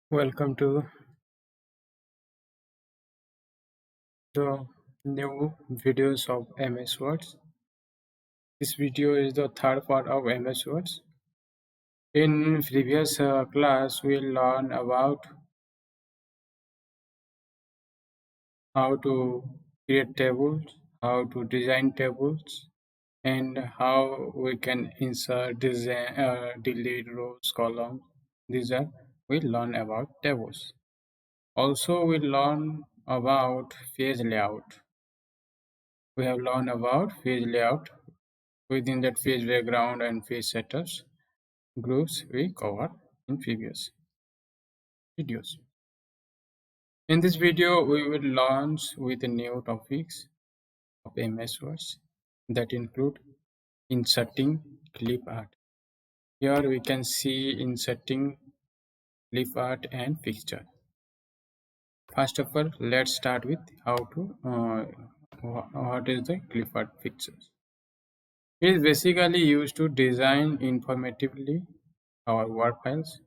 Welcome to the new videos of MS Words. This video is the third part of MS Words. In previous class, we learned about how to create tables, how to design tables, and how we can insert, design, delete rows, columns. These are we learn about tables. Also, we learn about page layout. We have learned about page layout. Within that page background and page setups groups we covered in previous videos. In this video, we will launch with new topics of MS Words that include inserting clip art. Here we can see inserting clip art and picture. First of all, let's start with how to what is the clip art pictures. It is basically used to design informatively our Word files.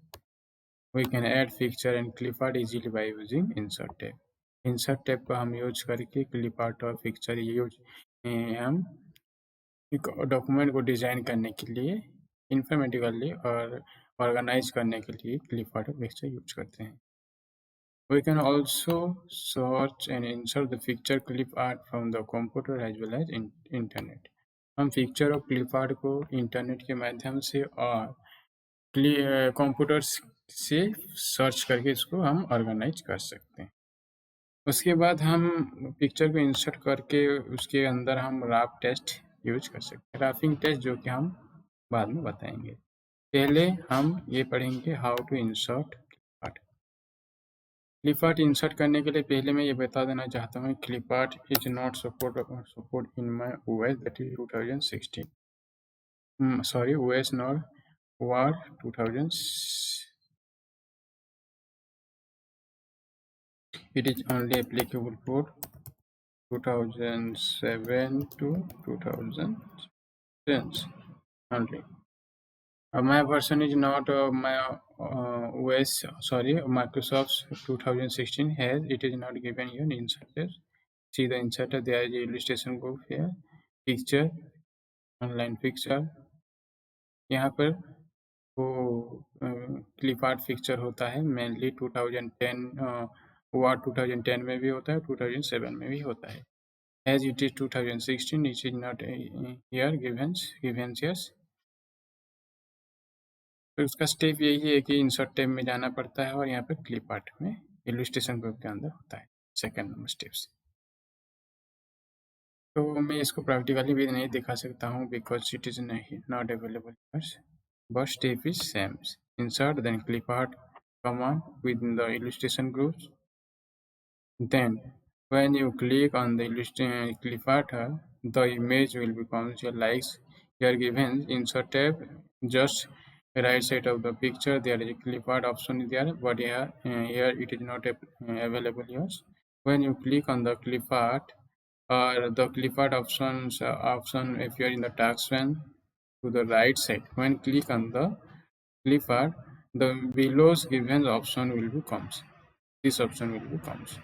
We can add picture and clip art easily by using insert tab. Insert tab का हम use करके clip art और picture use हम एक document को design करने के लिए इंफॉर्मेटिकली और ऑर्गेनाइज करने के लिए क्लिप आर्ट और पिक्चर यूज करते हैं. We can also search and insert the picture clip art from the computer as well as internet. हम पिक्चर और क्लिप आर्ट को इंटरनेट के माध्यम से और कंप्यूटर से सर्च करके इसको हम ऑर्गेनाइज कर सकते हैं. उसके बाद हम पिक्चर को इंसर्ट करके उसके अंदर हम राफ टेस्ट यूज कर सकते हैं. राफिंग टेस्ट जो कि हम बाद में बताएंगे. पहले हम ये पढ़ेंगे how to insert clip art. Clip art insert करने के लिए पहले मैं ये बता देना चाहता हूँ clip art is not support in my OS that is 2016. Sorry OS not Word 2000. It is only applicable for 2007 to 2010 only. My version is not my OS. Sorry, Microsoft 2016 has. It is not given here in inserter. See the inserter. There is a illustration group here. Picture, online picture. यहाँ पर वो clip art picture होता है mainly 2010 Word 2010 में भी होता है 2007 में भी होता है. As it is 2016, it is not here given yes. तो उसका स्टेप यही है कि इंसर्ट टैब में जाना पड़ता है और यहाँ पे क्लिप आर्ट में इलस्ट्रेशन ग्रुप के अंदर होता है सेकंड नंबर स्टेप्स. तो मैं इसको प्रैक्टिकली भी नहीं दिखा सकता हूँ because it is not available. But step is same. Insert then clip art command within the illustration groups. Then when you click on the clip art, the image will become your likes. Here given insert tab, just right side of the picture there is a clip art option there, but here it is not available here. When you click on the clip art or the clip art option appear in the task pane to the right side. When click on the clip art, the below given option will be comes. This option will be comes.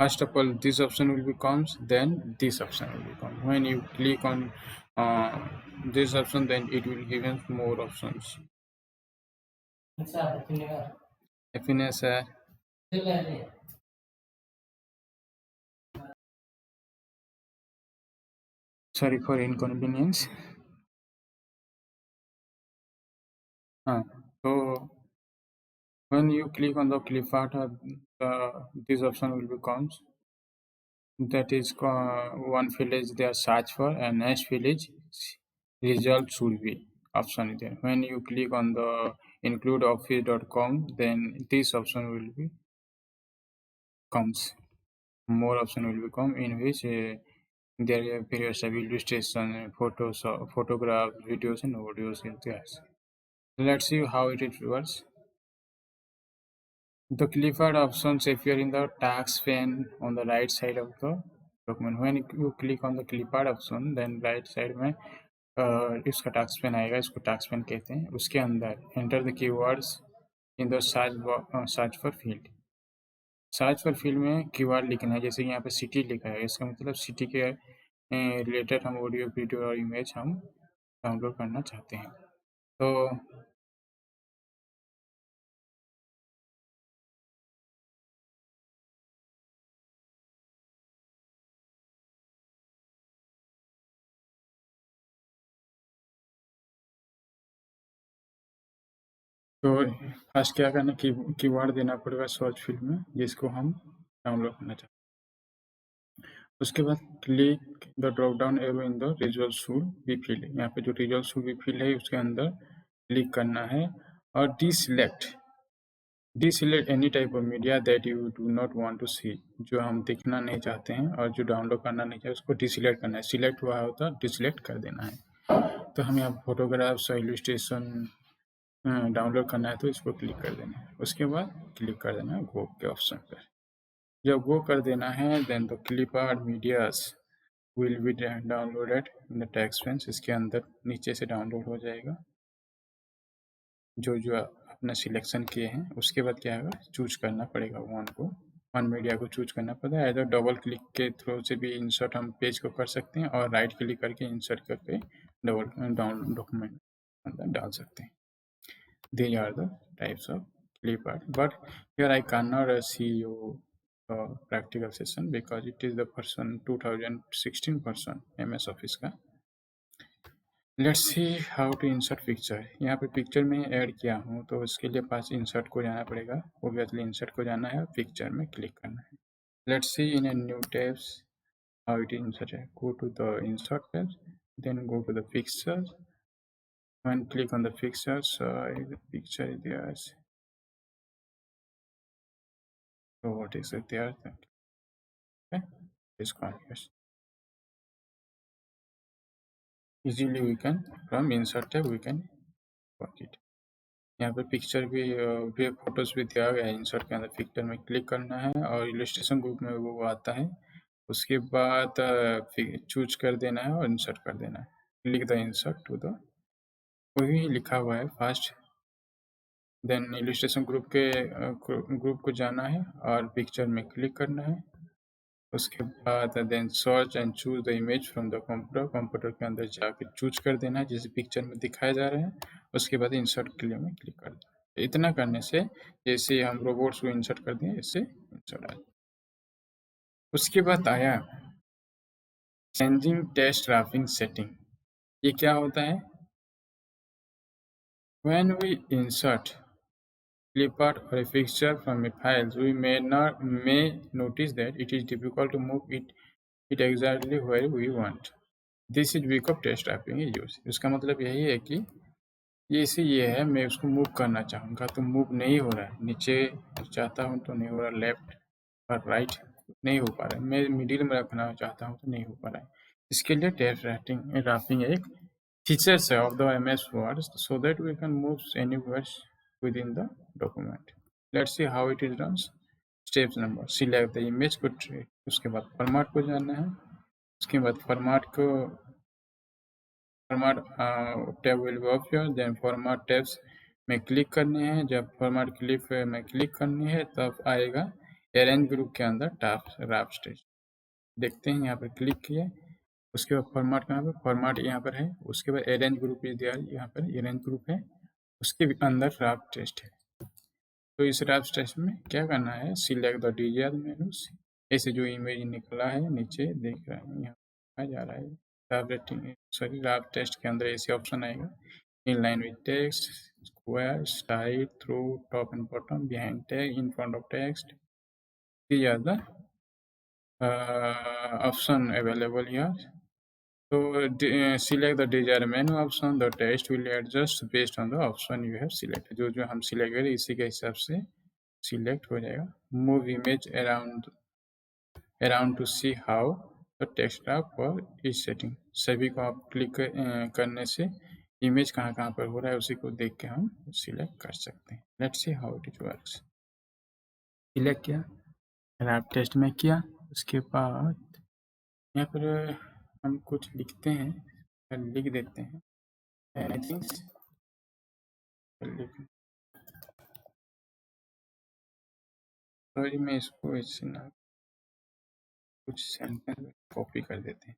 First of all, this option will be comes, then this option will be comes. When you click on this option, then it will give us more options. Happiness, sorry for inconvenience. So when you click on the clip art, this option will be comes. That is one village they are search for, and next village result should be option there. When you click on the include office.com, then this option will be comes. More option will become in which there are various illustration, photos, photographs, videos, and audios in there. Let's see how it works. The clip art options appear in the task pane on the right side of the document. When you click on the clip art option, then right side में इसका task pen आएगा, इसको task pen कहते हैं। उसके अंदर enter the keywords in the search for field. Search for field में keyword लिखना है, जैसे यहाँ पे सिटी लिखा है, इसका मतलब सिटी के रिलेटेड हम ऑडियो, वीडियो और इमेज हम डाउनलोड करना चाहते हैं। तो तो फर्स्ट क्या करना, कीवर्ड देना पड़ेगा सर्च फील्ड में जिसको हम डाउनलोड करना चाहते हैं। उसके बाद click the drop down arrow in the result should be field. यहाँ पे जो रिजल्ट शुड बी फील्ड है उसके अंदर क्लिक करना है और deselect any type of media that you do not want to see. जो हम देखना नहीं चाहते हैं और जो डाउनलोड करना नहीं चाहते उसको डिसलेक्ट करना है। सिलेक्ट हुआ होता है डिसलेक्ट कर देना है। तो हमें अब फोटोग्राफ्स और इलस्ट्रेशन डाउनलोड करना है तो इसको क्लिक कर देना है। उसके बाद क्लिक कर देना है गो के ऑप्शन पर। जब गो कर देना है then the clip art medias will be downloaded in the text pane. इसके अंदर नीचे से डाउनलोड हो जाएगा जो जो अपना सिलेक्शन किए हैं। उसके बाद क्या होगा, चूज करना पड़ेगा वन मीडिया को चूज करना पड़ता है। इधर डबल क्लिक के थ्रू से भी इंसर्ट हम पेज को कर सकते हैं और राइट क्लिक करके इंसर्ट करके डबल डाउन डॉक्यूमेंट अंदर डाल सकते हैं। These are the types of clip art. But here I cannot see you practical session because it is the version 2016 version MS Office का। Let's see how to insert picture। यहाँ पे picture में add किया हूँ तो उसके लिए पास insert को जाना पड़ेगा। Obviously इंसर्ट को जाना है, पिक्चर में क्लिक करना है। Let's see in a new tabs how it is inserted। Go to the insert tab, then go to the pictures. When click on the pictures, the picture is there. So what is it there? Okay, this context. Easily we can from insert tab we can work it। यहाँ पे picture भी वे photos भी दिया गया है। Insert के अंदर picture में क्लिक करना है और इलस्ट्रेशन ग्रुप में वो आता है। उसके बाद चूज कर देना है और इंसर्ट कर देना है। Click the insert to the, वही लिखा हुआ है फर्स्ट। देन इलस्ट्रेशन ग्रुप के ग्रुप को जाना है और पिक्चर में क्लिक करना है। उसके बाद then search and choose the image from the computer के अंदर जाके चूज कर देना है जैसे पिक्चर में दिखाया जा रहा है। उसके बाद इंसर्ट के लिए में क्लिक कर देना है। इतना करने से जैसे हम रोबोट्स को इंसर्ट कर दिए इससे इंसर्ट आ। उसके बाद आया चेंजिंग टेक्स्ट रैपिंग सेटिंग। ये क्या होता है, when we insert clip art or a picture from a file, we may notice that it is difficult to move it exactly where we want. This is because text wrapping is used। इसका मतलब यही है कि ये है, मैं उसको move करना चाहूँगा तो मूव नहीं हो रहा है, नीचे चाहता हूँ तो नहीं हो रहा, लेफ्ट और राइट नहीं हो पा रहा है, मैं मिडिल में रखना चाहता हूँ तो नहीं हो पा रहा है। इसके लिए टेक्स्ट रैपिंग एक फीचर्स है of the MS Word so that we can move anywhere within the document। Let's see how it is done। Steps number, select the image को उसके बाद फॉर्मेट को जाना है। उसके बाद format tab will be appear, then format tabs में click करने हैं। जब फॉर्मेट क्लिप में क्लिक करनी है तब आएगा अरेंज ग्रुप के अंदर टैब रैप स्टेज। देखते हैं यहाँ पर क्लिक किए, उसके बाद फॉर्मेट कहाँ पर, फॉर्मेट यहाँ पर है। उसके बाद अरेंज ग्रुप यहाँ पर अरेंज ग्रुप है, उसके अंदर रैप टेस्ट है। तो इस रैप टेस्ट में क्या करना है, सिलेक्ट द डिजायर मेनूज। ऐसे जो इमेज निकला है नीचे देख रहे हैं यहाँ जा रहा है। रैप टेस्ट के अंदर ऐसे ऑप्शन आएगा, in line with text, square, style, through, top and bottom, behind tag, in front of text. These are the option available here। So select the desired menu option, the text will adjust based on the option you have selected। जो जो हम select करें इसी के हिसाब से select हो जाएगा। Move image around two see how the text for each setting. सभी को आप क्लिक करने से इमेज कहाँ कहाँ पर हो रहा है उसी को देख के हम सिलेक्ट कर सकते हैं। Let's see how it works. Select किया, रैप टेस्ट में किया, उसके बाद यहाँ पर हम कुछ लिखते हैं लिख देते हैं एनीथिंग लिख। सॉरी, मैं इसको ऐसे ना कुछ सेंटेंस कॉपी कर देते हैं।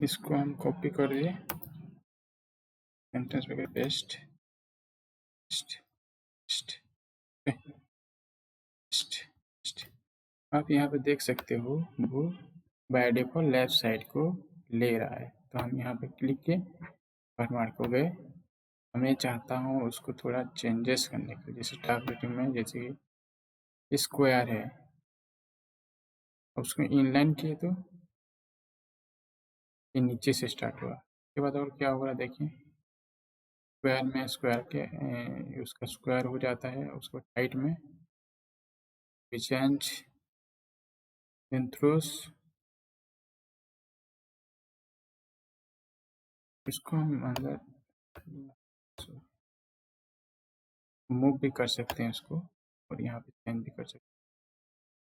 इसको हम कॉपी कर दिए, सेंटेंस वगैरह पेस्ट आप यहाँ पे देख सकते हो वो बाय डिफॉल्ट लेफ्ट साइड को ले रहा है। तो हम यहाँ पे क्लिक किए, फॉर्मेट को गए, मैं चाहता हूँ उसको थोड़ा चेंजेस करने के लिए। जैसे टॉप रेटिंग में जैसे स्क्वायर है, उसको इनलाइन किए तो ये नीचे से स्टार्ट हुआ। उसके बाद और क्या होगा देखिए, स्क्वायर में स्क्वायर के उसका स्क्वायर हो जाता है। उसको हाइट में चेंज इंथ्रोस, इसको हम अंदर मूव भी कर सकते हैं इसको, और यहाँ पे चेंज भी कर सकते हैं।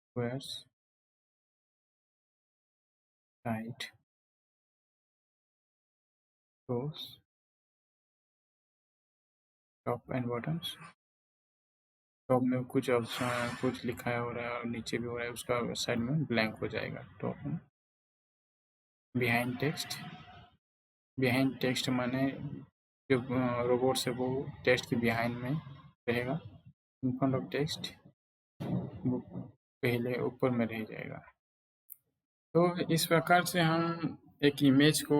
Squares height rows top and bottoms. Top में कुछ ऑप्शन कुछ लिखा हो रहा है और नीचे भी हो रहा है, उसका साइड में ब्लैंक हो जाएगा। टॉप में बिहाइंड टेक्स्ट, बिहाइंड टेक्स्ट माने जो रोबोट से वो टेक्स्ट के बिहाइंड में रहेगा। इन फ्रंट ऑफ टेक्स्ट वो पहले ऊपर में रह जाएगा। तो इस प्रकार से हम एक इमेज को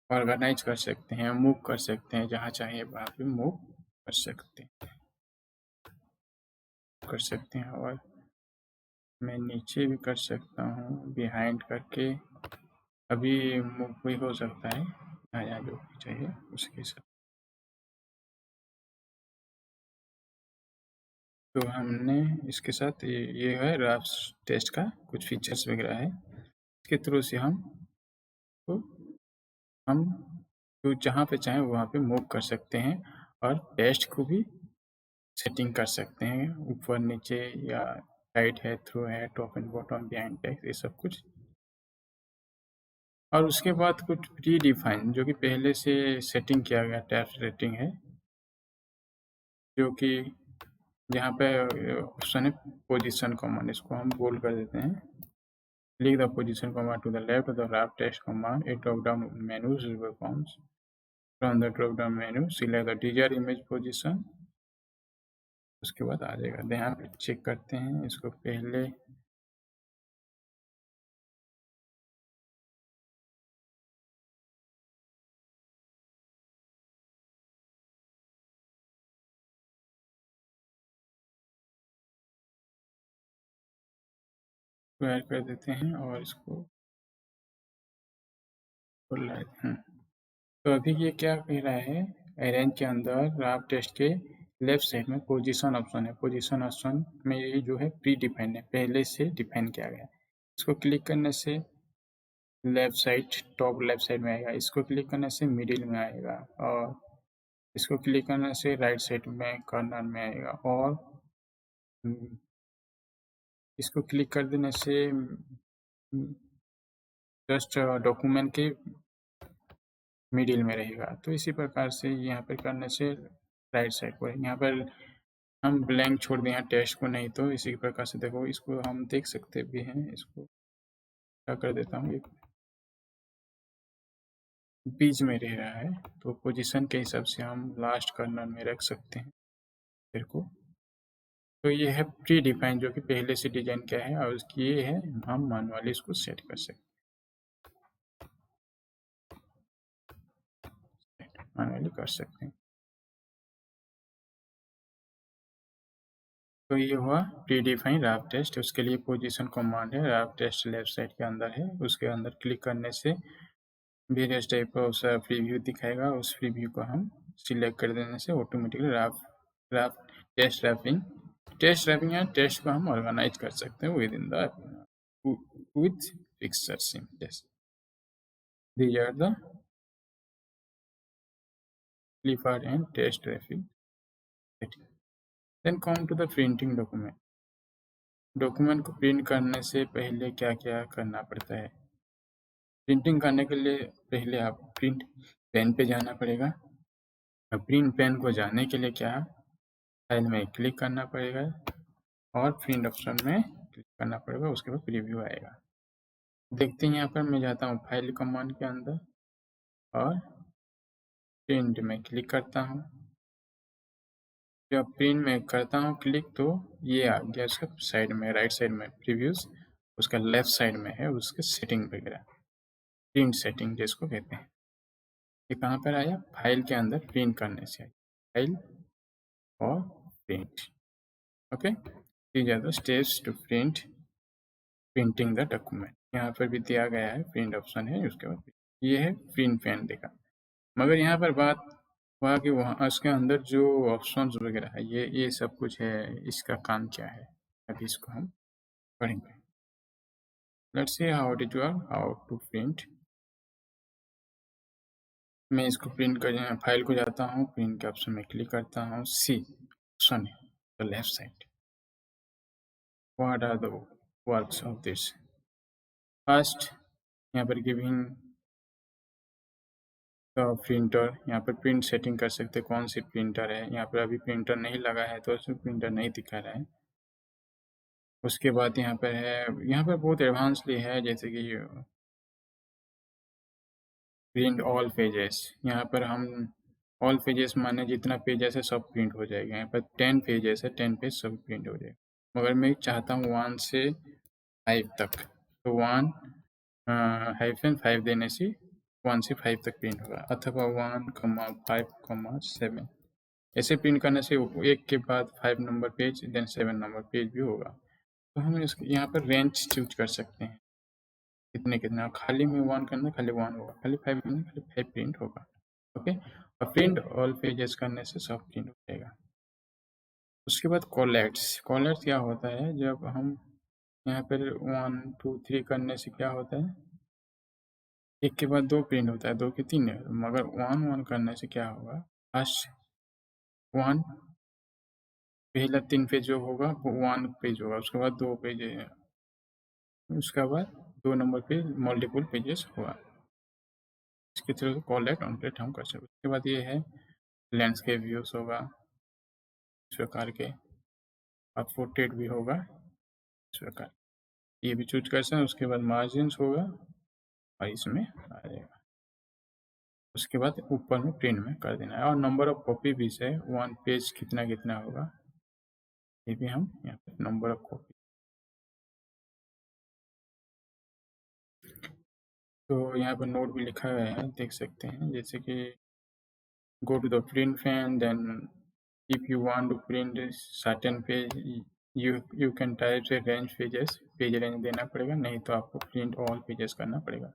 ऑर्गेनाइज कर सकते हैं, मूव कर सकते हैं, जहाँ चाहे वहाँ पे मूव कर सकते हैं। और मैं नीचे भी कर सकता हूँ बिहाइंड करके, अभी मूव भी हो सकता है यहाँ जो चाहिए उसके साथ। तो हमने इसके साथ ये है राफ्ट टेस्ट का कुछ फीचर्स वगैरह है, इसके थ्रू से तो हम तो जहाँ पे चाहें वहाँ पे मूव कर सकते हैं, और टेस्ट को भी सेटिंग कर सकते हैं, ऊपर नीचे या राइट है, थ्रू है, top and bottom, behind text, ये सब कुछ। और उसके बाद कुछ प्री डिफाइन जो कि पहले से सेटिंग किया गया टैब रेटिंग है, जो कि यहाँ पे ऑप्शन है पोजीशन कमांड, इसको हम बोल्ड कर देते हैं। लिख the position command to the left of the wrap text command, a drop down menu performs from the drop down menu select the desired image position. उसके बाद आ जाएगा। यहाँ पे चेक करते हैं इसको, पहले स्क्वायर कर देते हैं और इसको खोल लेते हैं। तो अभी ये क्या कह रहा है, अरेंज के अंदर राफ्ट टेस्ट के लेफ्ट साइड में पोजीशन ऑप्शन है। पोजीशन ऑप्शन में ये जो है प्री डिफाइन है, पहले से डिफाइन किया गया है। इसको क्लिक करने से left side, top left side में आएगा। इसको क्लिक करने से मिडिल में आएगा, और इसको क्लिक करने से राइट साइड में कॉर्नर में आएगा, और इसको क्लिक कर देने से जस्ट डॉक्यूमेंट के मिडिल में रहेगा। तो इसी प्रकार से यहाँ पर करने से राइट साइड पर, यहाँ पर हम ब्लैंक छोड़ दें यहाँ टेस्ट को, नहीं तो इसी प्रकार से देखो, इसको हम देख सकते भी हैं। इसको क्या कर देता हूँ, एक बीच में रह रहा है, तो पोजीशन के हिसाब से हम लास्ट कॉर्नर में रख सकते हैं फिर को। तो ये है प्री डिफाइन जो कि पहले से डिजाइन किया है, और उसकी ये है हम मैनुअली इसको सेट कर सकते हैं, मैनुअली कर सकते हैं। तो ये हुआ प्री डिफाइन राफ्ट टेस्ट। उसके लिए पोजीशन कमांड है, राफ्ट टेस्ट लेफ्ट साइड के अंदर है, उसके अंदर क्लिक करने से वेरियस टाइप का उस प्रीव्यू दिखाएगा। उस प्रीव्यू को हम सिलेक्ट कर देने से ऑटोमेटिकली राफ्ट टेस्ट रैपिंग या टेस्ट को हम ऑर्गेनाइज कर सकते हैं with in the with fixed sim. Yes, these are the Clipart and test traffic setting. Then come to the printing document. Document को प्रिंट करने से पहले क्या क्या करना पड़ता है? प्रिंटिंग करने के लिए पहले आपको प्रिंट पेन पे जाना पड़ेगा। अब प्रिंट पेन को जाने के लिए क्या फाइल में क्लिक करना पड़ेगा और प्रिंट ऑप्शन में क्लिक करना पड़ेगा, उसके बाद प्रीव्यू आएगा। देखते हैं यहाँ पर मैं जाता हूँ फाइल कमांड के अंदर और प्रिंट में क्लिक करता हूँ। जब प्रिंट में करता हूँ क्लिक तो ये आ गया उसका साइड में, राइट साइड में प्रीव्यूज, उसका लेफ्ट साइड में है उसके सेटिंग वगैरह, प्रिंट सेटिंग जिसको कहते हैं। ये कहाँ पर आया? फाइल के अंदर प्रिंट करने से आया, फाइल और print. Okay, these are the steps to printing the document. यहाँ पर भी दिया गया है, प्रिंट ऑप्शन है, उसके बाद ये है प्रिंट पेन देखा। मगर यहाँ पर बात हुआ कि वहाँ उसके अंदर जो ऑप्शंस वगैरह है ये सब कुछ है, इसका काम क्या है अभी इसको हम पढ़ेंगे। Let's see how it work, how to print. मैं इसको प्रिंट कर फाइल को जाता हूँ, प्रिंट के ऑप्शन में क्लिक करता हूँ, सी ऑप्शन है the left side. What are the works of this? First यहाँ पर गिविंग तो प्रिंटर, यहाँ पर प्रिंट सेटिंग कर सकते हैं, कौन सी प्रिंटर है। यहाँ पर अभी प्रिंटर नहीं लगा है तो उसमें प्रिंटर नहीं दिखा रहा है। उसके बाद यहाँ पर है, यहाँ पर बहुत एडवांसली है, जैसे कि प्रिंट ऑल पेजेस। यहाँ पर हम ऑल पेजेस माने जितना पेजेस है सब प्रिंट हो जाएगा। यहाँ पर 10 पेजेस है, 10 पेज सब प्रिंट हो जाएगा। मगर मैं चाहता हूँ 1 से 5 तक, तो 1 -5 देने से 1 से 5 तक प्रिंट होगा, अथवा 1,5,7 ऐसे प्रिंट करने से एक के बाद 5 number page then 7 number page भी होगा। तो हम यहाँ पर रेंज चूज कर सकते हैं कितने कितना, खाली में 1 करना खाली 1 होगा, खाली 5 करना खाली 5 प्रिंट होगा। ओके, और प्रिंट ऑल पेजेस करने से सब प्रिंट हो जाएगा। उसके बाद कोलेट्स क्या होता है? जब हम यहाँ पर 1 2 3 करने से क्या होता है, एक के बाद 2 प्रिंट होता है, 2 के 3 है। मगर 1 1 करने से क्या होगा, फर्स्ट 1 पहला 3 पेज जो होगा वो 1 पेज होगा, उसके बाद 2 पेज, उसके बाद 2 नंबर पे मल्टीपल पेजेस होगा। इसके थ्रू कॉलेट ऑन प्लेट हम कर सकते। उसके बाद ये है लैंडस्केप व्यूज होगा इस प्रकार के, और पोर्ट्रेट भी होगा इस प्रकार, ये भी चूज कर सकते हैं। उसके बाद मार्जिन होगा और इसमें आ जाएगा। उसके बाद ऊपर में प्रिंट में कर देना है, और नंबर ऑफ कॉपी भी है, 1 पेज कितना कितना होगा ये भी हम यहाँ पे नंबर ऑफ कॉपी। तो यहाँ पर नोट भी लिखा गया है, देख सकते हैं, जैसे कि go to the print fan, then if you want to print a certain page you can type से range pages, पेज रेंज देना पड़ेगा, नहीं तो आपको प्रिंट ऑल पेजेस करना पड़ेगा।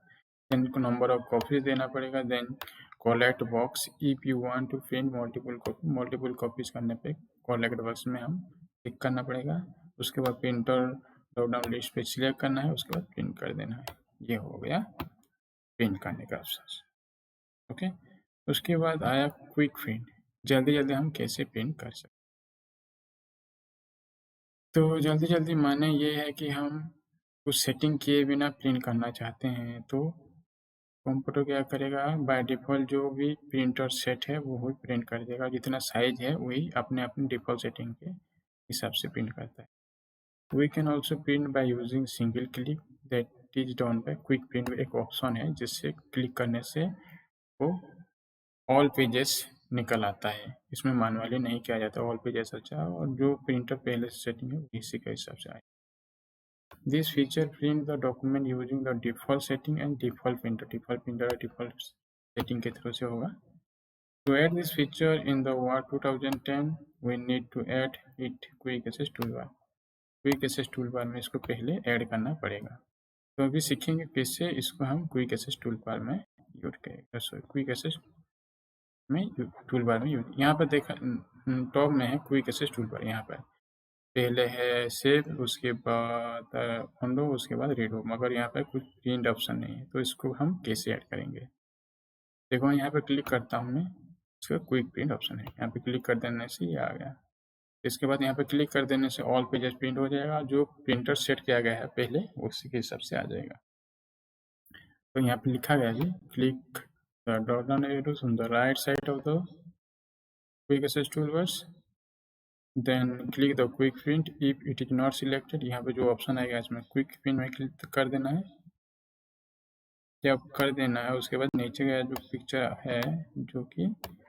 देन नंबर ऑफ कॉपीज देना पड़ेगा। Then collect box, if you want to print multiple copies करने पे कॉलेक्ट बॉक्स में हम क्लिक करना पड़ेगा। उसके बाद प्रिंटर ड्रॉप डाउन लिस्ट पे सिलेक्ट करना है, उसके बाद प्रिंट कर देना है। ये हो गया प्रिंट करने का ऑप्शन। ओके, उसके बाद आया क्विक प्रिंट, जल्दी जल्दी हम कैसे प्रिंट कर सकते। तो जल्दी जल्दी माने ये है कि हम कुछ सेटिंग किए बिना प्रिंट करना चाहते हैं, तो कंप्यूटर क्या करेगा, बाय डिफ़ॉल्ट जो भी प्रिंटर सेट है वो ही प्रिंट कर देगा, जितना साइज है वही अपने अपने डिफ़ॉल्ट सेटिंग के हिसाब से प्रिंट करता है। We can also print by using single click, that is done by quick print. एक ऑप्शन है जिससे क्लिक करने से वो ऑल पेजेस निकल आता है, इसमें मैनुअली नहीं किया जाता। ऑल पेजेस अच्छा, और जो प्रिंटर पहले से सेटिंग है इसी के हिसाब से आए। This feature print the document using the default setting and default printer और डिफॉल्ट सेटिंग के थ्रू से होगा। To add this feature in the Word 2010, we need to add it Quick Access Toolbar. Quick Access Toolbar में इसको पहले add करना पड़ेगा। तो अभी सीखेंगे कैसे इसको हम Quick Access Toolbar में यूज करेंगे। क्विक एसेस में टूल बार में यूज, यहाँ पर देखा टॉप में है क्विक एसेस टूल बार। यहाँ पर पहले है सेव, उसके बाद उंडो, उसके बाद रीडो, मगर यहाँ पर कुछ प्रिंट ऑप्शन नहीं है, तो इसको हम कैसे ऐड करेंगे। देखो यहाँ पर क्लिक करता हूँ मैं, इसका क्विक प्रिंट ऑप्शन है, यहाँ पे क्लिक कर देने से ये आ गया। इसके बाद यहाँ पे क्लिक कर देने से ऑल पेजेस प्रिंट हो जाएगा, जो प्रिंटर सेट किया गया है पहले उसी के हिसाब से आ जाएगा। तो यहाँ पे लिखा गया जी click the drop down arrows on the right side of the quick access toolbars, then click the quick print if it is not selected. यहाँ पे जो ऑप्शन आएगा इसमें क्विक प्रिंट में क्लिक कर देना है। जब कर देना है उसके बाद नीचे का जो पिक्चर है जो कि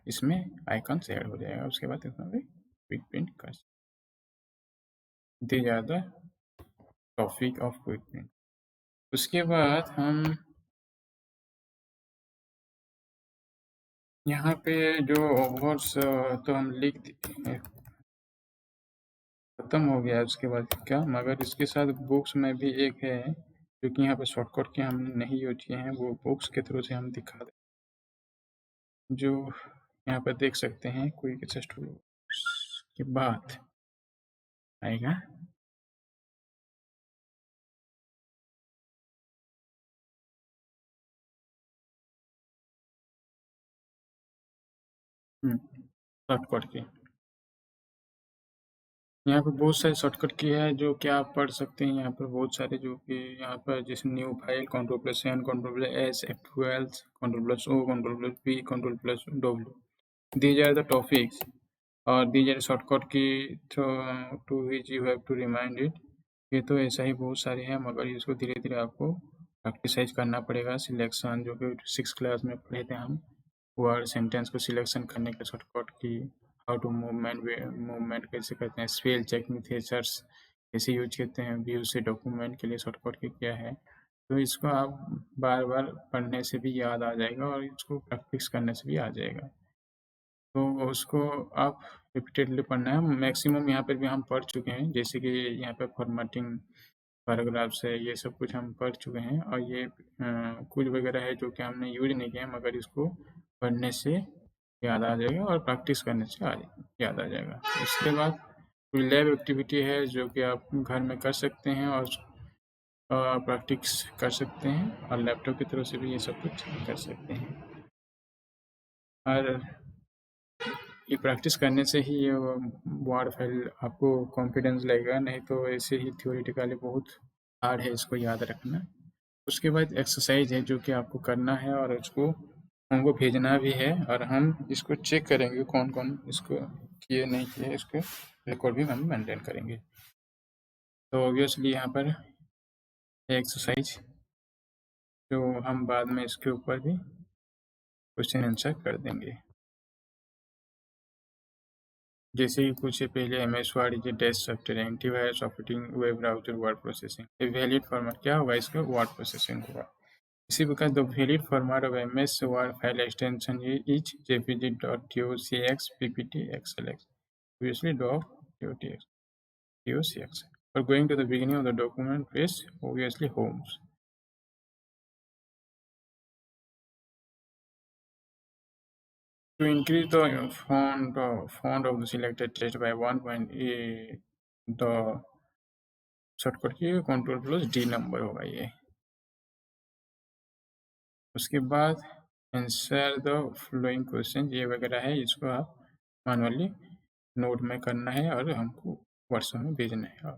इसमें आइकन से ऐड हो जाएगा, उसके बाद इसमें भी क्विक प्रिंट कर दी जाता टॉपिक ऑफ क्विक प्रिंट। उसके बाद हम यहाँ पे जो वर्ड्स तो हम लिख खत्म हो गया है, उसके बाद क्या, मगर इसके साथ बुक्स में भी एक है जो कि यहाँ पे शॉर्टकट के हमने नहीं यूज किए हैं, वो बुक्स के थ्रू से हम दिखा दें, जो यहाँ पर देख सकते हैं क्विक एक्सेस टूल्स के बाद आएगा शॉर्टकट की। यहाँ पे बहुत सारे शॉर्टकट की है जो कि आप पढ़ सकते हैं, यहाँ पर बहुत सारे जो कि यहाँ पर जैसे new file Ctrl+N, Ctrl+S, F12, Ctrl+O, Ctrl+P, Ctrl+W, these are the topics और these are shortcut की to which you have to remind it। ये तो ऐसा ही बहुत सारे हैं, मगर इसको धीरे धीरे आपको प्रैक्टिसाइज करना पड़ेगा। सिलेक्शन जो कि 6 क्लास में पढ़े थे हम, वर्ड सेंटेंस को सिलेक्शन करने के शॉर्टकट की, हाउ टू मूवमेंट कैसे करते हैं, स्पेल चेकिंग फीचर्स कैसे यूज करते हैं, व्यू से डॉक्यूमेंट के लिए शॉर्टकट की क्या है। तो इसको आप बार बार पढ़ने से भी याद आ जाएगा और इसको प्रैक्टिस करने से भी आ जाएगा। तो उसको आप रिपीटेडली पढ़ना है। मैक्सिमम यहाँ पर भी हम पढ़ चुके हैं, जैसे कि यहाँ पे फॉर्मेटिंग पैराग्राफ्स है, ये सब कुछ हम पढ़ चुके हैं और ये कुछ वगैरह है जो कि हमने यूज नहीं किया, मगर इसको पढ़ने से याद आ जाएगा और प्रैक्टिस करने से याद आ जाएगा। इसके बाद लैब एक्टिविटी है जो कि आप घर में कर सकते हैं और प्रैक्टिस कर सकते हैं और लैपटॉप की तरफ से भी ये सब कुछ कर सकते हैं। और ये प्रैक्टिस करने से ही ये वर्ड फाइल आपको कॉन्फिडेंस लगेगा, नहीं तो ऐसे ही थ्योरेटिकली बहुत हार्ड है इसको याद रखना। उसके बाद एक्सरसाइज है जो कि आपको करना है और उसको हमको भेजना भी है और हम इसको चेक करेंगे कौन कौन इसको किए नहीं किए, इसको रिकॉर्ड भी हम मेंटेन करेंगे। तो ऑब्वियसली यहाँ पर एक्सरसाइज जो हम बाद में इसके ऊपर भी क्वेश्चन आंसर कर देंगे। जैसे कि कुछ पहले MS word is desk software, antivirus operating, web browser, word processing. Valid format क्या होगा इसका, वर्ड प्रोसेसिंग होगा। इसी प्रकार the valid format of MS word file extension is jpg.docx, ppt, xlx, obviously docx, docx. For going to the beginning of the document, press obviously homes. To increase the font of the selected text by 1 point, the shortcut की Ctrl+D number होगा ये। उसके बाद answer the flowing question ये वगैरह है, इसको आप मैनुअली नोट में करना है और हमको व्हाट्सएप में भेजना है।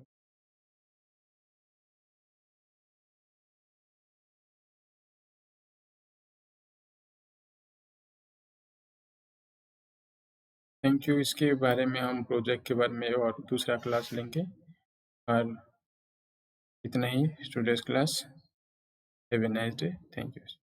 Thank you. इसके बारे में हम प्रोजेक्ट के बारे में और दूसरा क्लास लेंगे और इतना ही today's class. Have a nice day. Thank you.